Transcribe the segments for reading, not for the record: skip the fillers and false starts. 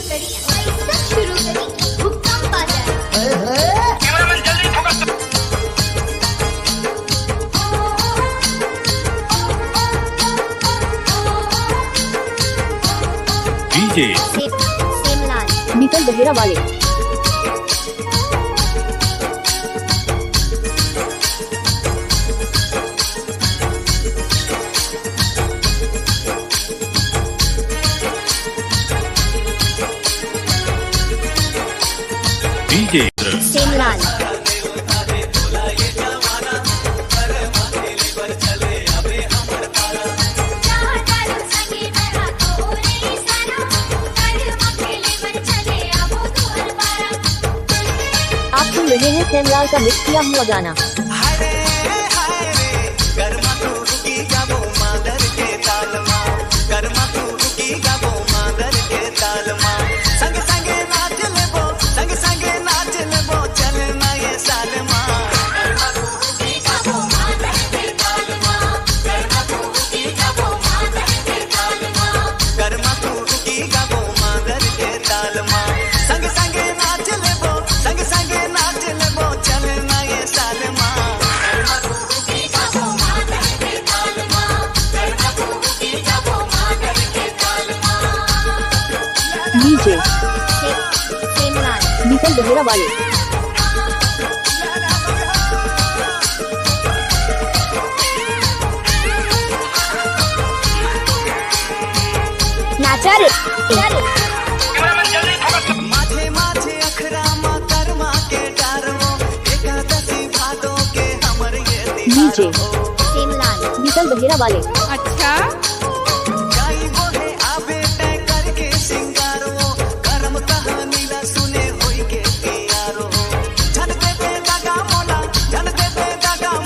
करी, ऐसा शुरू करी भूकंप आ जाए। कैमरामैन जल्दी फोकस। डीजे सेमलाल मिसल दहेरा वाले। डीजे सेमलाल आप सुन रहे हैं सेमलाल का मिक्स किया हुआ गाना। डीजे सेमलाल मिसल दहेरा वाले। नाचा रे कैमरामैन जल्दी फोकस। माझे माझे अखरामा कर्मा के डारवो एकादशी भादों के हमर ये डीजे सेमलाल मिसल दहेरा वाले। अच्छा गाई बोले आबे तय करके सिंगारो करम कहानी ला सुने होई के प्यारो जन दे दागा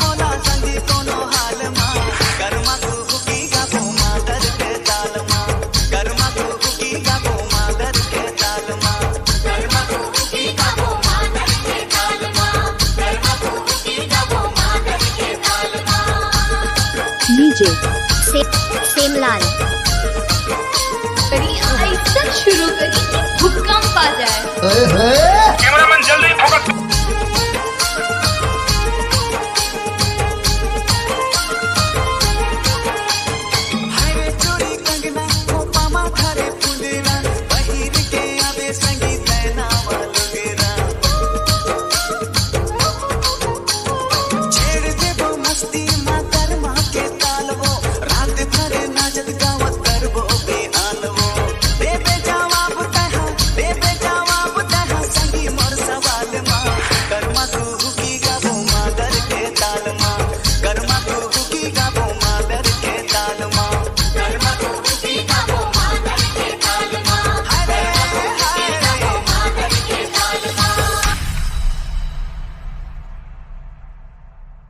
मोला संगी कोनो हाल मा कर्मा कुकी गाबो मादर के ताल मा कर्मा कुकी गाबो मादर के ताल मा कर्मा कुकी गाबो मादर के ताल मा कर्मा कुकी गाबो मादर के ताल मा डीजे सेमलाल करी, ऐसा शुरू करी भूकंप आ जाए।